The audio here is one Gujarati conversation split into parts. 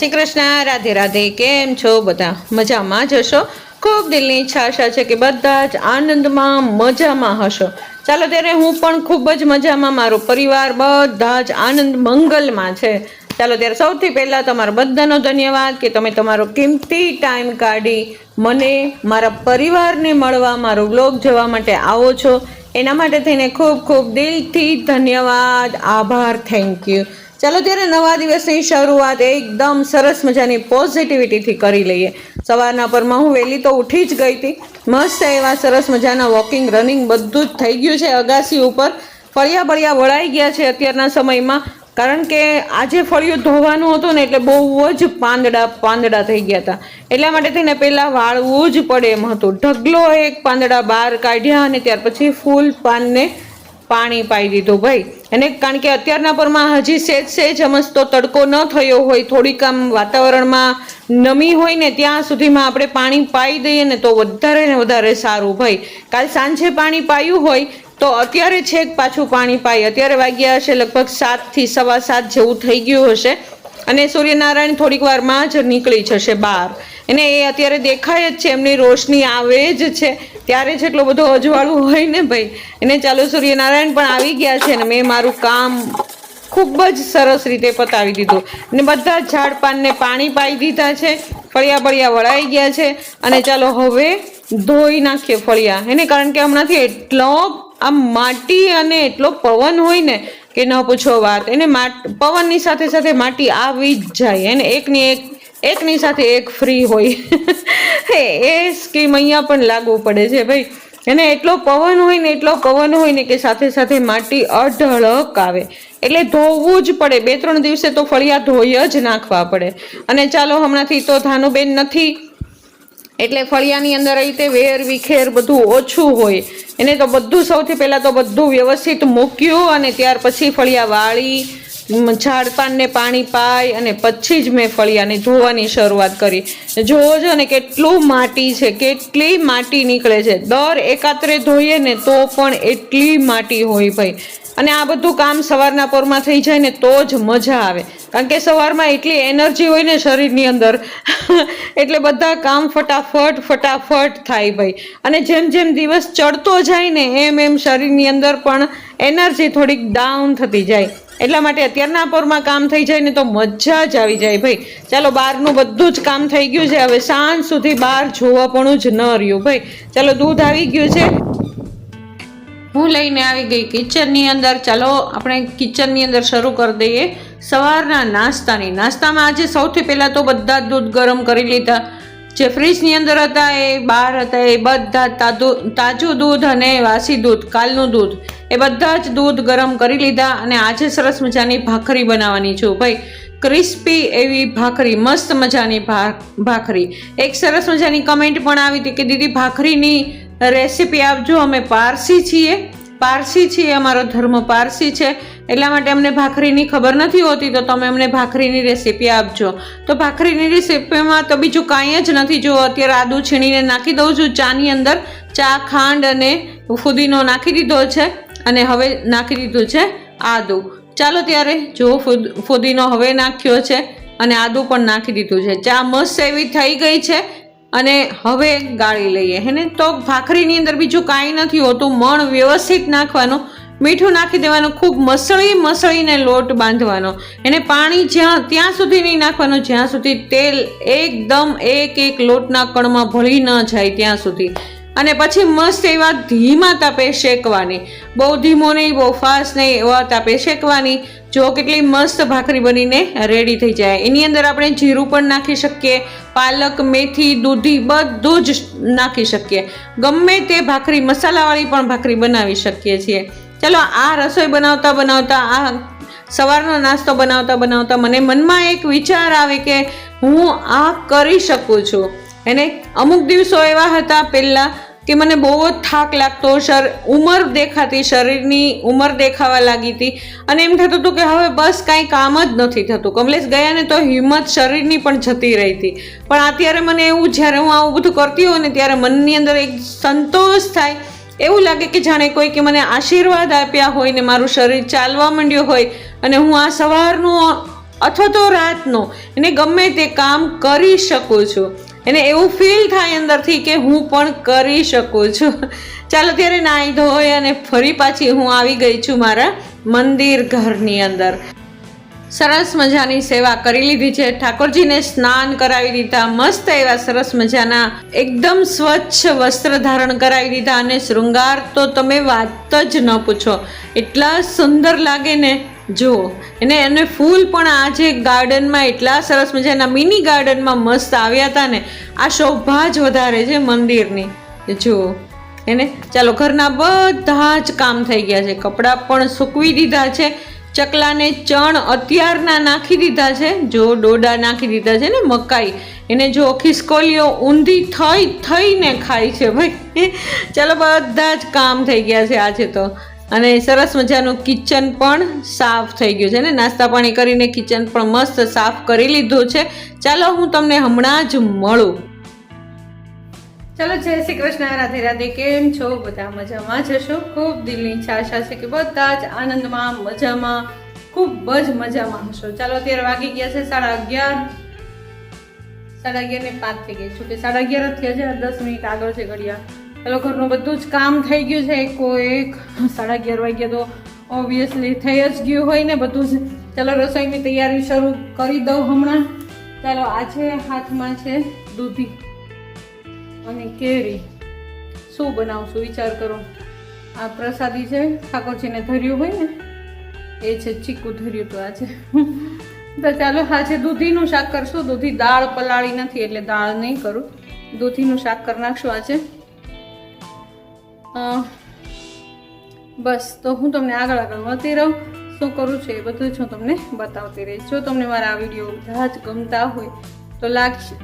શ્રી કૃષ્ણ, રાધે રાધે. કેમ છો બધા? મજામાં જ હશો. ખૂબ દિલની ઈચ્છા આશા છે કે બધા જ આનંદમાં મજામાં હશો. ચાલો ત્યારે હું પણ ખૂબ જ મજામાં, મારો પરિવાર બધા જ આનંદ મંગલમાં છે. ચાલો ત્યારે સૌથી પહેલાં તમારો બધાનો ધન્યવાદ કે તમે તમારો કિંમતી ટાઈમ કાઢી મને, મારા પરિવારને મળવા, મારો વ્લોગ જોવા માટે આવો છો. એના માટે થઈને ખૂબ ખૂબ દિલથી ધન્યવાદ, આભાર, થેન્ક યુ. ચાલો ત્યારે નવા દિવસની શરૂઆત એકદમ સરસ મજાની પોઝિટિવિટીથી કરી લઈએ. સવારના પરમાં હું વહેલી તો ઉઠી જ ગઈ હતી. મસ્ત એવા સરસ મજાના વોકિંગ, રનિંગ બધું જ થઈ ગયું છે. અગાસી ઉપર ફળિયા બળિયા વળાઈ ગયા છે અત્યારના સમયમાં, કારણ કે આજે ફળિયું ધોવાનું હતું ને એટલે બહુ જ પાંદડા થઈ ગયા હતા. એટલા માટે થઈને પહેલાં વાળવું જ પડે એમ હતું. ઢગલો એક પાંદડા બહાર કાઢ્યા અને ત્યાર પછી ફૂલ પાનને પાણી પાઈ દીધું ભાઈ. અને કારણ કે અત્યારના પરમાં હજી સેજ અમસ્તો તડકો ન થયો હોય, થોડીક આમ વાતાવરણમાં નમી હોય ને ત્યાં સુધીમાં આપણે પાણી પાઈ દઈએ ને તો વધારે ને વધારે સારું ભાઈ. કાલ સાંજે પાણી પાયું હોય તો અત્યારે છેક પાછું પાણી પાય. અત્યારે વાગ્યા હશે લગભગ 7 થી 7:15 જેવું થઈ ગયું હશે. અને સૂર્યનારાયણ થોડીક વારમાં જ નીકળી જશે બહાર. એને એ અત્યારે દેખાય જ છે, એમની રોશની આવે જ છે. ત્યારે જ એટલો બધો અજવાળું હોય ને ભાઈ. એને ચાલો સૂર્યનારાયણ પણ આવી ગયા છે ને મેં મારું કામ ખૂબ જ સરસ રીતે પતાવી દીધું. અને બધા ઝાડ પાનને પાણી પાઈ દીધા છે, ફળિયા બળિયા વળાઈ ગયા છે. અને ચાલો હવે ધોઈ નાખીએ ફળિયા. એને કારણ કે હમણાંથી એટલો આમ માટી અને એટલો પવન હોય ને કે ન પૂછો વાત. એને પવનની સાથે સાથે માટી આવી જ જાય. એને એકની સાથે એક ફ્રી હોય. એ સ્કીમ અહીંયા પણ લાગુ પડે છે ભાઈ. એને એટલો પવન હોય ને કે સાથે સાથે માટી અઢળક આવે. એટલે ધોવું જ પડે. 2-3 દિવસે તો ફળિયા ધોઈ જ નાખવા પડે. અને ચાલો હમણાંથી તો ધાનુબેન નથી એટલે ફળિયાની અંદર આવી રીતે વેર વિખેર બધું ઓછું હોય. એને તો બધું સૌથી પહેલાં તો બધું વ્યવસ્થિત મૂક્યું અને ત્યાર પછી ફળિયા વાળી, ઝાડ પાનને પાણી પાઈ અને પછી જ મેં ફળિયાને ધોવાની શરૂઆત કરી. જોવો છો ને કેટલું માટી છે, કેટલી માટી નીકળે છે. દર એકાત્રે ધોઈએ ને તો પણ એટલી માટી હોય ભાઈ. અને આ બધું કામ સવારના પોરમાં થઈ જાય ને તો જ મજા આવે. કારણ કે સવારમાં એટલી એનર્જી હોય ને શરીરની અંદર એટલે બધા કામ ફટાફટ થાય ભાઈ. અને જેમ જેમ દિવસ ચડતો જાય ને એમ શરીરની અંદર પણ એનર્જી થોડીક ડાઉન થતી જાય. એટલા માટે અત્યારના પોરમાં કામ થઈ જાય ને તો મજા જ આવી જાય ભાઈ. ચાલો બહારનું બધું જ કામ થઈ ગયું છે. હવે સાંજ સુધી બહાર જોવા પણ જ ન રહ્યું ભાઈ. ચાલો દૂધ આવી ગયું છે, હું લઈને આવી ગઈ કિચનની અંદર. ચાલો આપણે કિચનની અંદર શરૂ કરી દઈએ સવારના નાસ્તામાં આજે સૌથી પહેલાં તો બધા જ દૂધ ગરમ કરી લીધા. જે ફ્રીજની અંદર હતા એ બહાર હતા એ બધા તાજું દૂધ અને વાસી દૂધ, કાલનું દૂધ, એ બધા જ દૂધ ગરમ કરી લીધા. અને આજે સરસ મજાની ભાખરી બનાવવાની છું ભાઈ. ક્રિસ્પી એવી ભાખરી, મસ્ત મજાની ભાખરી. એક સરસ મજાની કમેન્ટ પણ આવી હતી કે દીદી ભાખરીની રેસીપી આપજો. અમે પારસી છીએ, અમારો ધર્મ પારસી છે, એટલા માટે અમને ભાખરીની ખબર નથી હોતી, તો તમે અમને ભાખરીની રેસીપી આપજો. તો ભાખરીની રેસીપીમાં તો બીજું કાંઈ જ નથી. જો અત્યારે આદુ છીણીને નાખી દઉં છું ચાની અંદર. ચા, ખાંડ અને ફુદીનો નાખી દીધો છે અને હવે નાખી દીધું છે આદુ. ચાલો ત્યારે જો ફુદીનો હવે નાખ્યો છે અને આદુ પણ નાખી દીધું છે. ચા મસ્ત એવી થઈ ગઈ છે અને હવે ગાળી લઈએ. હેને તો ભાખરીની અંદર બીજું કાંઈ નથી હોતું. મણ વ્યવસ્થિત નાખવાનું, મીઠું નાખી દેવાનું, ખૂબ મસળીને લોટ બાંધવાનો. એને પાણી ત્યાં સુધી નહીં નાખવાનું જ્યાં સુધી તેલ એકદમ એક લોટના કણમાં ભળી ન જાય ત્યાં સુધી. અને પછી મસ્ત એવા ધીમા તાપે શેકવાની. બહુ ધીમો નહીં, બહુ ફાસ્ટ નહીં, એવા તાપે શેકવાની. જો કેટલી મસ્ત ભાખરી બનીને રેડી થઈ જાય. એની અંદર આપણે જીરું પણ નાખી શકીએ, પાલક, મેથી, દૂધી બધું જ નાખી શકીએ. ગમે તે ભાખરી, મસાલાવાળી પણ ભાખરી બનાવી શકીએ છીએ. ચલો આ રસોઈ બનાવતા આ સવારનો નાસ્તો બનાવતા મને મનમાં એક વિચાર આવે કે હું આ કરી શકું છું. એને અમુક દિવસો એવા હતા પહેલાં કે મને બહુ જ થાક લાગતો, ઉંમર દેખાતી, શરીરની ઉંમર દેખાવા લાગી હતી અને એમ થતું હતું કે હવે બસ કાંઈ કામ જ નથી થતું. કમલેશ ગયા ને તો હિંમત શરીરની પણ જતી રહી હતી. પણ અત્યારે મને એવું, જ્યારે હું આવું બધું કરતી હોઉં ને ત્યારે મનની અંદર એક સંતોષ થાય. એવું લાગે કે જાણે કોઈ કે મને આશીર્વાદ આપ્યા હોય ને મારું શરીર ચાલવા માંડ્યું હોય અને હું આ સવારનું અથવા તો રાતનો, એને ગમે તે કામ કરી શકું છું. એને એવું ફીલ થાય અંદરથી કે હું પણ કરી શકું છું. ચાલો ત્યારે નાહી ધોઈ અને ફરી પાછી હું આવી ગઈ છું મારા મંદિર ઘરની અંદર. સરસ મજાની સેવા કરી લીધી છે, ઠાકોરજીને સ્નાન કરાવી દીધા, મસ્ત એવા સરસ મજાના એકદમ સ્વચ્છ વસ્ત્ર ધારણ કરાવી દીધા અને શૃંગાર તો તમે વાત જ ન પૂછો, એટલા સુંદર લાગે ને. જુઓ અને ફૂલ પણ આજે ગાર્ડનમાં એટલા સરસ મજાના મિની ગાર્ડનમાં મસ્ત આવ્યા હતા ને, આ શોભા જ વધારે છે મંદિરની. જુઓ ચાલો ઘરના બધા જ કામ થઈ ગયા છે, કપડાં પણ સૂકવી દીધા છે, ચકલાને ચણ અત્યારના નાખી દીધા છે, જો ડોડા નાખી દીધા છે ને મકાઈ, એને જો ખિસકોલીઓ ઊંધી થઈને ખાય છે ભાઈ. ચાલો બધા જ કામ થઈ ગયા છે આજે તો, અને સરસ મજાનું કિચન પણ સાફ થઈ ગયું છે ને, નાસ્તા પાણી કરીને કિચન પણ મસ્ત સાફ કરી લીધું છે. ચાલો હું તમને હમણાં જ મળું. ચાલો જય શ્રી કૃષ્ણ, રાધે રાધે. કેમ છો બધા? મજામાં જશો? ખૂબ દિલની ઈચ્છા આશા છે કે બધા જ આનંદમાં મજામાં ખૂબ જ મજામાં હશો. ચાલો અત્યારે વાગી ગયા છે 11:30. 11:05 થઈ ગઈ છું કે 11:30 થયા છે, 10 મિનિટ આગળ છે ઘડિયાળ. ચાલો ઘરનું બધું જ કામ થઈ ગયું છે, એક 11:30 વાગ્યા તો ઓબ્વિયસલી થઈ જ ગયું હોય ને બધું જ. ચાલો રસોઈની તૈયારી શરૂ કરી દઉં હમણાં. ચાલો આજે હાથમાં છે દૂધી અને કેરી. શું બનાવશું વિચાર કરો. આ પ્રસાદી છે, ઠાકોરજીને ધર્યું હોય ને એ છે, ચીકુ ધર્યું તો આજે. તો ચાલો આજે દૂધીનું શાક કરશું. દૂધી દાળ પલાળી નથી એટલે દાળ નહીં કરું, દૂધીનું શાક કરી નાખશું આજે. બસ તો હું તમને આગળ મળતી રહું, શું કરું છું એ બધું જ હું તમને બતાવતી રહીશ. જો તમને મારા વિડીયો બધા જ ગમતા હોય તો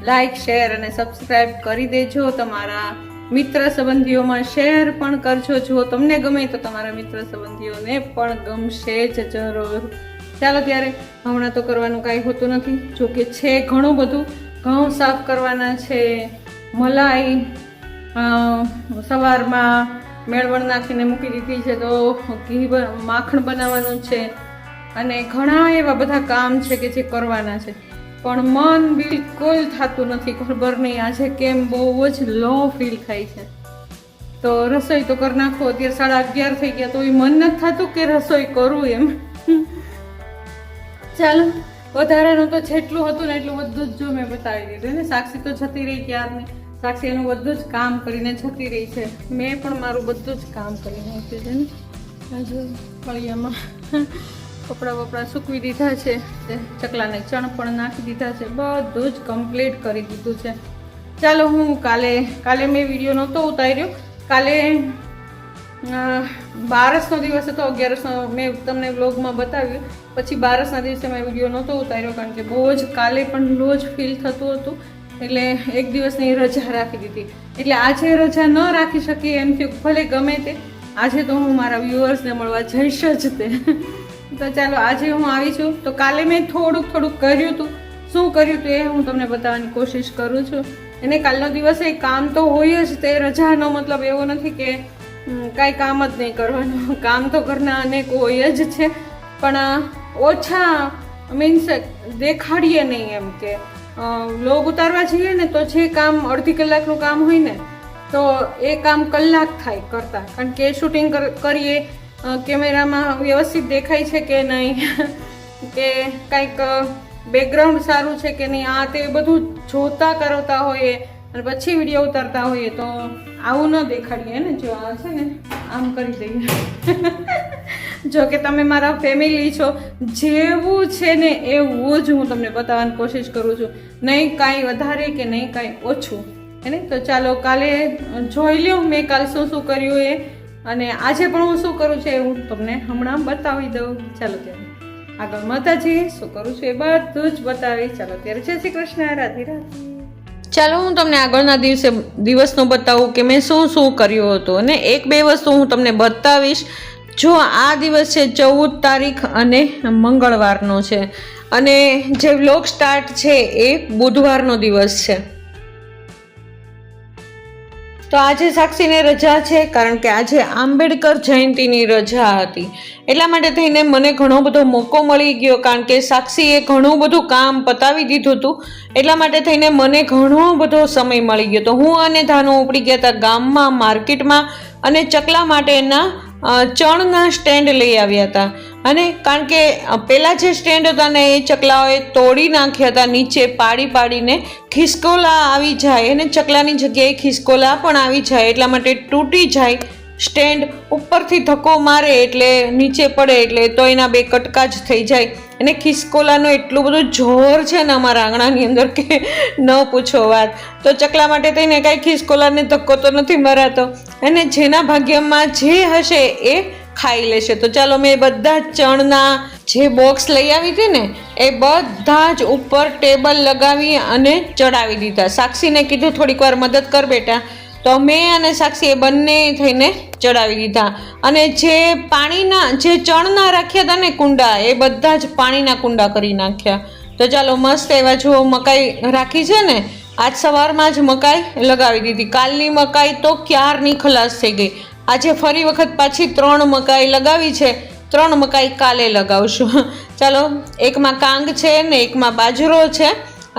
લાઈક શેર અને સબસ્ક્રાઈબ કરી દેજો. તમારા મિત્ર સંબંધીઓમાં શેર પણ કરજો. જો તમને ગમે તો તમારા મિત્ર સંબંધીઓને પણ ગમશે જ જરૂર. ચાલો ત્યારે હમણાં તો કરવાનું કાંઈ હોતું નથી, જોકે છે ઘણું બધું. ઘઉં સાફ કરવાના છે, મલાઈ સવારમાં મેળવણ નાખીને મૂકી દીધી છે તો ઘી માખણ બનાવવાનું છે, અને ઘણા એવા બધા કામ છે કે જે કરવાના છે, પણ મન બિલકુલ થતું નથી. ખબર નહીં આજે કેમ બહુ જ લો ફીલ થાય છે. તો રસોઈ તો કરી નાખો. અત્યારે 11:30 થઈ ગયા તો એ મન નથી થતું કે રસોઈ કરું એમ. ચાલો વધારાનું તો જેટલું હતું ને એટલું બધું જ જો મેં બતાવી દીધું ને. સાક્ષી તો જતી રહી ક્યારની, સાક્ષી એનું બધું જ કામ કરીને જતી રહી છે. મેં પણ મારું બધું જ કામ કરી નાખ્યું છે ને. હજુ ફળિયામાં કપડાં વપડા સૂકવી દીધા છે, ચકલાને ચણ પણ નાખી દીધા છે, બધું જ કમ્પ્લીટ કરી દીધું છે. ચાલો હું કાલે મેં વિડીયો નહોતો ઉતાર્યો. કાલે બારસનો દિવસ હતો, 11નો મેં તમને વ્લોગમાં બતાવ્યું. પછી બારસના દિવસે મેં વિડીયો નહોતો ઉતાર્યો કારણ કે બહુ જ કાલે પણ લો જ ફીલ થતું હતું, એટલે એક દિવસની રજા રાખી દીધી. એટલે આજે રજા ન રાખી શકી એમ થયું, ભલે ગમે તે આજે તો હું મારા વ્યુઅર્સને મળવા જઈશ જ તે. તો ચાલો આજે હું આવી છું. તો કાલે મેં થોડુંક કર્યું હતું. શું કર્યું હતું એ હું તમને બતાવવાની કોશિશ કરું છું. એને કાલનો દિવસે કામ તો હોય જ, તે રજાનો મતલબ એવો નથી કે કાંઈ કામ જ નહીં કરવાનું. કામ તો ઘરના અનેક હોય જ છે, પણ ઓછા મીન્સ દેખાડીએ નહીં. એમ કે વ્લોગ ઉતારવા જઈએ ને તો જે કામ અડધી કલાકનું કામ હોય ને તો એ કામ કલાક થાય કરતા, કારણ કે શૂટિંગ કરીએ, કેમેરામાં વ્યવસ્થિત દેખાય છે કે નહીં, કે કંઈક બેકગ્રાઉન્ડ સારું છે કે નહીં, આ તે બધું જોતા કરતા હોઈએ અને પછી વિડીયો ઉતારતા હોઈએ તો આવું ન દેખાડીએ ને. જો આ છે ને આમ કરી દઈએ. જો કે તમે મારા ફેમિલી છો, જેવું છે ને એવું જ હું તમને બતાવવાની કોશિશ કરું છું, નહીં કાંઈ વધારે કે નહીં કાંઈ ઓછું. હે ને? તો ચાલો કાલે જોઈ લ્યો મેં કાલે શું કર્યું એ, અને આજે પણ હું શું કરું છું એ હું તમને હમણાં બતાવી દઉં. ચાલો ત્યારે આગળ માતાજી શું કરું છું એ બધું જ બતાવી. ચાલો ત્યારે જય શ્રી કૃષ્ણ, રાધે રાધે. ચાલો હું તમને આગળના દિવસનું બતાવું કે મેં શું કર્યું હતું, અને 1-2 વસ્તુ હું તમને બતાવીશ. જો આ દિવસ છે 14 તારીખ અને મંગળવારનો છે, અને જે વ્લોગ સ્ટાર્ટ છે એ બુધવારનો દિવસ છે. તો આજે સાક્ષીને રજા છે, કારણ કે આજે આંબેડકર જયંતિની રજા હતી. એટલા માટે થઈને મને ઘણો બધો મોકો મળી ગયો, કારણ કે સાક્ષીએ ઘણું બધું કામ પતાવી દીધું હતું. એટલા માટે થઈને મને ઘણો બધો સમય મળી ગયો. તો હું અને ધાનુ ઉપડી ગયા હતા ગામમાં, માર્કેટમાં, અને ચકલા માટેના ચણના સ્ટેન્ડ લઈ આવ્યા હતા. અને કારણ કે પહેલાં જે સ્ટેન્ડ હતા ને એ ચકલાઓએ તોડી નાખ્યા હતા, નીચે પાડીને ખિસકોલા આવી જાય અને ચકલાની જગ્યાએ ખિસકોલા પણ આવી જાય, એટલા માટે તૂટી જાય સ્ટેન્ડ. ઉપરથી ધક્કો મારે એટલે નીચે પડે એટલે તો એના બે કટકા જ થઈ જાય. અને ખિસકોલાનું એટલું બધું જોર છે ને અમારા આંગણાની અંદર કે ન પૂછો વાત. તો ચકલા માટે થઈને કાંઈ ખિસકોલાને ધક્કો તો નથી મરાતો, અને જેના ભાગ્યમાં જે હશે એ ખાઈ લેશે. તો ચાલો મેં બધા જ ચણના જે બોક્સ લઈ આવી હતી ને એ બધા જ ઉપર ટેબલ લગાવી અને ચડાવી દીધા. સાક્ષીને કીધું થોડીક વાર મદદ કર બેટા, તો મેં અને સાક્ષીએ બંને થઈને ચડાવી દીધા. અને જે પાણીના જે ચણના રાખ્યા હતા ને કુંડા, એ બધા જ પાણીના કુંડા કરી નાખ્યા. તો ચાલો મસ્ત એવા જુઓ મકાઈ રાખી છે ને, આજ સવારમાં જ મકાઈ લગાવી દીધી. કાલની મકાઈ તો ક્યારની ખલાસ થઈ ગઈ. આજે ફરી વખત પાછી 3 મકાઈ લગાવી છે. 3 મકાઈ કાલે લગાવશું. ચાલો, એકમાં કાંગ છે ને એકમાં બાજરો છે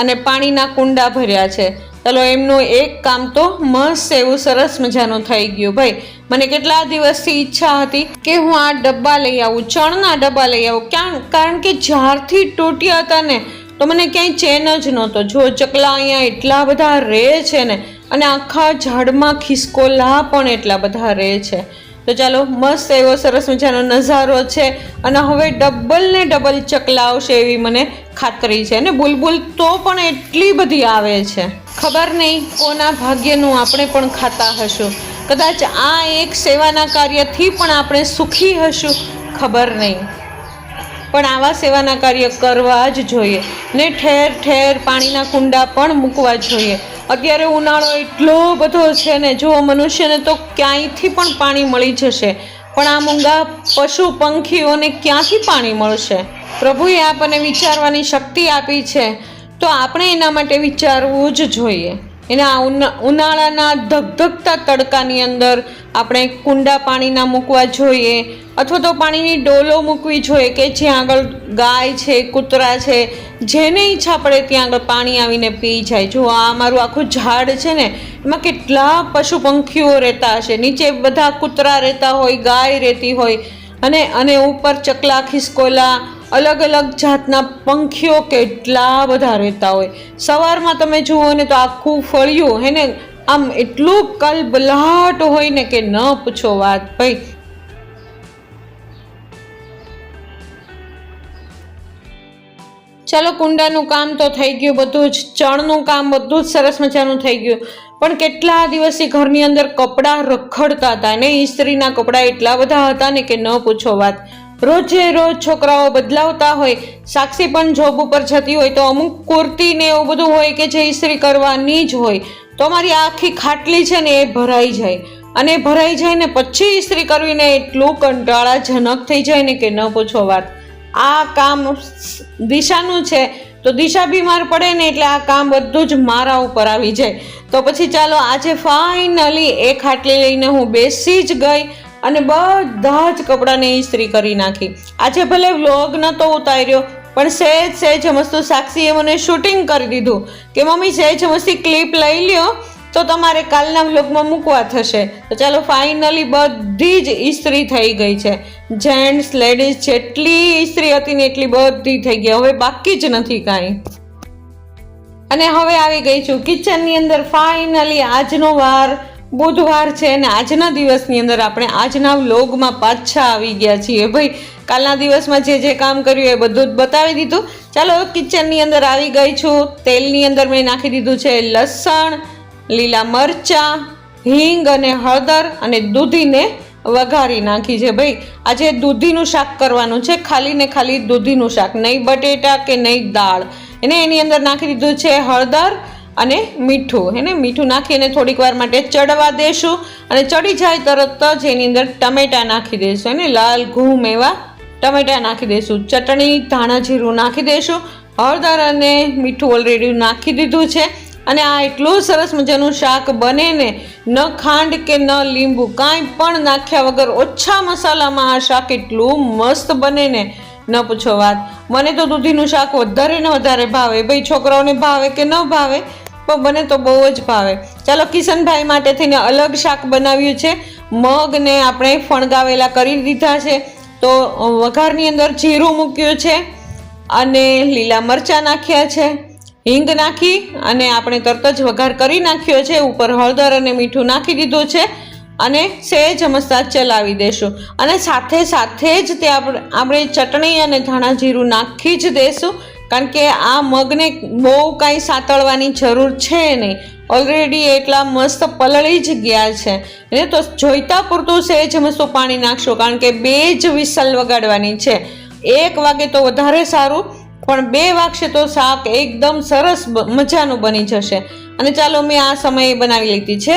અને પાણીના કુંડા ભર્યા છે. ચાલો, એમનું એક કામ તો મસ્ત એવું સરસ મજાનું થઈ ગયું. ભાઈ, મને કેટલા દિવસથી ઈચ્છા હતી કે હું આ ડબ્બા લઈ આવું, ચણના ડબ્બા લઈ આવું. કારણ કે જ્યારથી તૂટ્યા હતા ને તો મને ક્યાંય ચેન જ નહોતો. જો ચકલા અહીંયા એટલા બધા રહે છે ને, અને આખા ઝાડમાં ખિસકોલા પણ એટલા બધા રહે છે. તો ચાલો, મસ્ત એવો સરસ મજાનો નજારો છે. અને હવે ડબલ ને ડબલ ચકલા આવશે એવી મને ખાતરી છે. અને બુલબુલ તો પણ એટલી બધી આવે છે, ખબર નહીં કોના ભાગ્યનું આપણે પણ ખાતા હશું. કદાચ આ એક સેવાના કાર્યથી પણ આપણે સુખી હશું, ખબર નહીં. પણ આવા સેવાના કાર્ય કરવા જ જોઈએ ને. ઠેર ઠેર પાણીના કુંડા પણ મૂકવા જોઈએ. અત્યારે ઉનાળો એટલો બધો છે ને, જો મનુષ્યને તો ક્યાંયથી પણ પાણી મળી જશે, પણ આ મૂંગા પશુ પંખીઓને ક્યાંથી પાણી મળશે? પ્રભુએ આપણને વિચારવાની શક્તિ આપી છે, તો આપણે એના માટે વિચારવું જ જોઈએ. એના ઉનાળાના ધગધગતા તડકાની અંદર આપણે કુંડા પાણીના મૂકવા જોઈએ, અથવા તો પાણીની ડોલો મૂકવી જોઈએ કે જ્યાં આગળ ગાય છે, કૂતરા છે, જેને ઈચ્છા પડે ત્યાં આગળ પાણી આવીને પી જાય. જો આ મારું આખું ઝાડ છે ને, એમાં કેટલા પશુ પંખીઓ રહેતા હશે. નીચે બધા કૂતરા રહેતા હોય, ગાય રહેતી હોય, અને ઉપર ચકલા, ખિસકોલા, અલગ અલગ જાતના પંખીઓ કેટલા બધા રહેતા હોય. સવારમાં તમે જુઓ ને તો આખું ફળિયું હે ને, આમ એટલું કલબલાટ હોય ને કે ન પૂછો વાત. ભાઈ, ચાલો, કુંડાનું કામ તો થઈ ગયું, બધું જ ચણનું કામ બધું જ સરસ મજાનું થઈ ગયું. પણ કેટલા દિવસથી ઘરની અંદર કપડાં રખડતા હતા ને, ઇસ્ત્રીના કપડાં એટલા બધા હતા ને કે ન પૂછો વાત. રોજે રોજ છોકરાઓ બદલાવતા હોય. સાક્ષી પણ જોબ ઉપર જતી હોય તો અમુક કુર્તી ને એવું બધું હોય કે જે ઇસ્ત્રી કરવાની જ હોય. તો અમારી આખી ખાટલી છે ને એ ભરાઈ જાય, અને ભરાઈ જાય ને પછી ઇસ્ત્રી કરવીને એટલું કંટાળાજનક થઈ જાય ને કે ન પૂછો વાત. આ કામ દિશાનું છે, તો દિશા બીમાર પડે ને એટલે આ કામ બધું જ મારા ઉપર આવી જાય. તો પછી ચાલો, આજે ફાઇનલી એ ખાટલી લઈને હું બેસી જ ગઈ અને બધા જ કપડાને ઇસ્ત્રી કરી નાખી. આજે ભલે વ્લોગ નહોતો ઉતાર્યો, પણ સહેજ મસ્તું સાક્ષીએ મને શૂટિંગ કરી દીધું કે મમ્મી સહેજ મસ્તી ક્લિપ લઈ લ્યો તો તમારે કાલના વ્લોગમાં મૂકવા થશે. તો ચાલો, ફાઇનલી બધી જ ઇસ્ત્રી થઈ ગઈ છે. જેન્ટ્સ, લેડીઝ, જેટલી ઇસ્ત્રી હતી ને એટલી બધી થઈ ગઈ. હવે બાકી જ નથી કાંઈ. અને હવે આવી ગઈ છું કિચનની અંદર. ફાઇનલી આજનો વાર બુધવાર છે, અને આજના દિવસની અંદર આપણે આજના વ્લોગમાં પાછા આવી ગયા છીએ. ભાઈ, કાલના દિવસમાં જે કામ કર્યું એ બધું જ બતાવી દીધું. ચાલો, કિચનની અંદર આવી ગઈ છું. તેલની અંદર મેં નાખી દીધું છે લસણ, લીલા મરચાં, હિંગ અને હળદર, અને દૂધીને વઘારી નાખી છે. ભાઈ, આજે દૂધીનું શાક કરવાનું છે, ખાલી ને ખાલી દૂધીનું શાક, નહીં બટેટા કે નહીં દાળ. એની અંદર નાખી દીધું છે હળદર અને મીઠું. મીઠું નાખી અને થોડીક વાર માટે ચડવા દેશું, અને ચડી જાય તરત જ એની અંદર ટમેટા નાખી દઈશું. લાલ ઘૂમ એવા ટમેટા નાખી દઈશું. ચટણી, ધાણા જીરું નાખી દઈશું. હળદર અને મીઠું ઓલરેડી નાખી દીધું છે, અને આ એટલું સરસ મજાનું શાક બને ને, ન ખાંડ કે ન લીંબુ કાંઈ પણ નાખ્યા વગર ઓછા મસાલામાં આ શાક એટલું મસ્ત બને ને, ન પૂછો વાત. મને તો દૂધીનું શાક વધારે ને વધારે ભાવે. ભાઈ છોકરાઓને ભાવે કે ન ભાવે, પણ બને તો બહુ જ ભાવે. ચાલો કિશનભાઈ માટે થઈને અલગ શાક બનાવ્યું છે. મગને આપણે ફણગાવેલા કરી દીધા છે. તો વઘારની અંદર જીરું મૂક્યું છે અને લીલા મરચાં નાખ્યા છે, હિંગ નાખી અને આપણે તરત જ વઘાર કરી નાખ્યો છે. ઉપર હળદર અને મીઠું નાખી દીધું છે અને સહેજ મસ્તા ચલાવી દેશું. અને સાથે સાથે જ તે આપણે ચટણી અને ધાણા જીરું નાખી જ દેશું, કારણ કે આ મગને બહુ કાંઈ સાતળવાની જરૂર છે નહીં. ઓલરેડી એટલા મસ્ત પલળી જ ગયા છે એને તો જોઈતા પૂરતું સહેજ મસ્તું પાણી નાખશો, કારણ કે 2 જ વિસલ વગાડવાની છે. 1 વાગે તો વધારે સારું, પણ 2 વાગશે તો શાક એકદમ સરસ મજાનું બની જશે. અને ચાલો મેં આ સમયે બનાવી લીધી છે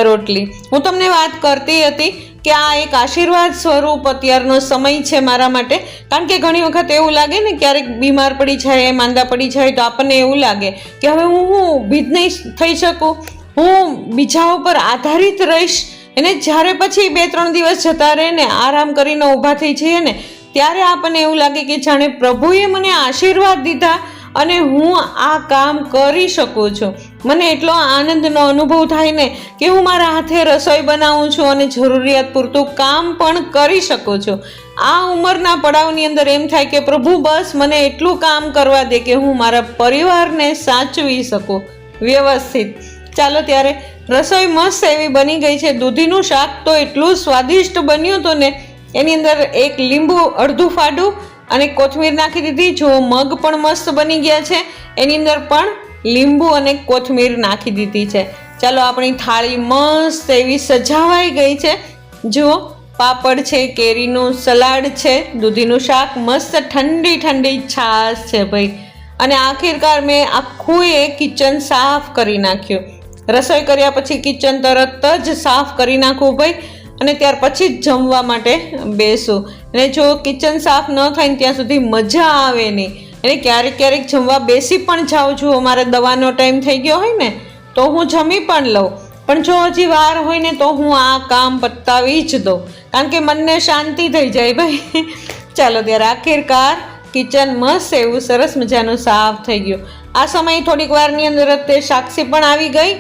રોટલી. હું તમને વાત કરતી હતી કે આ એક આશીર્વાદ સ્વરૂપ અત્યારનો સમય છે મારા માટે, કારણ કે ઘણી વખત એવું લાગે ને, ક્યારેક બીમાર પડી જાય, માંદા પડી જાય તો આપણને એવું લાગે કે હવે હું ભીત નહીં થઈ શકું, હું બીજા ઉપર આધારિત રહીશ. અને જ્યારે પછી 2-3 દિવસ જતા રહે ને, આરામ કરીને ઊભા થઈ જઈએ ને, ત્યારે આપણને એવું લાગે કે જાણે પ્રભુએ મને આશીર્વાદ દીધા અને હું આ કામ કરી શકું છું. મને એટલો આનંદનો અનુભવ થાય ને કે હું મારા હાથે રસોઈ બનાવું છું અને જરૂરિયાત પૂરતું કામ પણ કરી શકું છું. આ ઉંમરના પડાવની અંદર એમ થાય કે પ્રભુ બસ મને એટલું કામ કરવા દે કે હું મારા પરિવારને સાચવી શકું વ્યવસ્થિત. ચાલો ત્યારે રસોઈ મસ્ત એવી બની ગઈ છે. દૂધીનું શાક તો એટલું સ્વાદિષ્ટ બન્યું હતું ને, એની અંદર 1 લીંબુ અડધું ફાડું અને કોથમીર નાખી દીધી. જો મગ પણ મસ્ત બની ગયા છે, એની અંદર પણ લીંબુ અને કોથમીર નાખી દીધી છે. ચાલો આપણી થાળી મસ્ત એવી સજાવાઈ ગઈ છે. જુઓ, પાપડ છે, કેરીનું સલાડ છે, દૂધીનું શાક, મસ્ત ઠંડી ઠંડી છાશ છે ભાઈ. અને આખિરકાર મેં આખું એ કિચન સાફ કરી નાખ્યું. રસોઈ કર્યા પછી કિચન તરત જ સાફ કરી નાખવું ભાઈ, અને ત્યાર પછી જ જમવા માટે બેસું. અને જો કિચન સાફ ન થાય ને ત્યાં સુધી મજા આવે નહીં. અને ક્યારેક ક્યારેક જમવા બેસી પણ જાઉં છું. અમારે દવાનો ટાઈમ થઈ ગયો હોય ને તો હું જમી પણ લઉં, પણ જો હજી વાર હોય ને તો હું આ કામ પતાવી જ દઉં, કારણ કે મનને શાંતિ થઈ જાય ભાઈ. ચાલો ત્યારે આખિરકાર કિચન મસ્ત એવું સરસ મજાનું સાફ થઈ ગયું. આ સમયે થોડીક વારની અંદર તે સાક્ષી પણ આવી ગઈ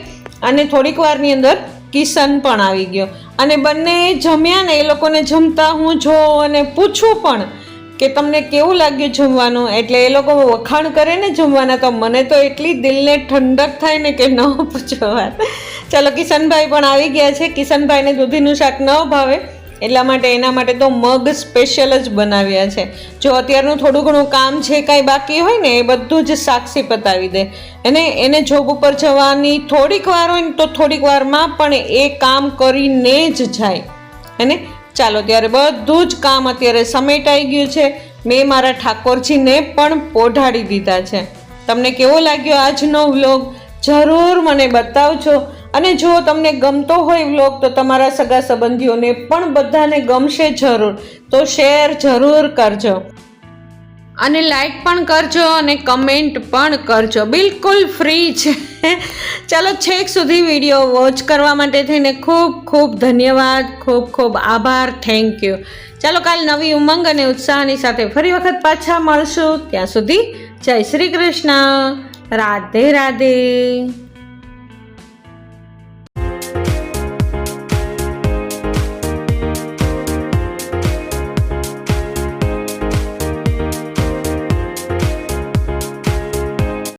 અને થોડીક વારની અંદર કિશન પણ આવી ગયો. અને બંને જમ્યા ને, એ લોકોને જમતા હું જો અને પૂછું પણ કે તમને કેવું લાગ્યું જમવાનું, એટલે એ લોકો વખાણ કરે ને જમવાના, તો મને તો એટલી દિલને ઠંડક થાય ને કે ન પૂછો વાત. ચાલો કિશનભાઈ પણ આવી ગયા છે. કિશનભાઈને દૂધીનું શાક ન ભાવે, એટલા માટે એના માટે તો મગ સ્પેશિયલ જ બનાવ્યા છે. જો અત્યારનું થોડું ઘણું કામ છે કાંઈ બાકી હોય ને, એ બધું જ સાક્ષી પતાવી દે. અને એને જોબ ઉપર જવાની થોડીક વાર હોય ને તો થોડીક વારમાં પણ એ કામ કરીને જ જાય. અને ચાલો ત્યારે બધું જ કામ અત્યારે સમેટાઈ ગયું છે. મેં મારા ઠાકોરજીને પણ પોઢાડી દીધા છે. તમને કેવો લાગ્યો આજનો વ્લોગ જરૂર મને બતાવજો. અને જો તમને ગમતો હોય વ્લોગ તો તમારા સગા સંબંધીઓને પણ બધાને ગમશે જરૂર, તો શેર જરૂર કરજો અને લાઈક પણ કરજો અને કમેન્ટ પણ કરજો. બિલકુલ ફ્રી છે. ચાલો છેક સુધી વિડીયો વોચ કરવા માટે થઈને ખૂબ ખૂબ ધન્યવાદ, ખૂબ ખૂબ આભાર, થેન્ક યુ. ચાલો કાલ નવી ઉમંગ અને ઉત્સાહની સાથે ફરી વખત પાછા મળશું. ત્યાં સુધી જય શ્રી કૃષ્ણ, રાધે રાધે.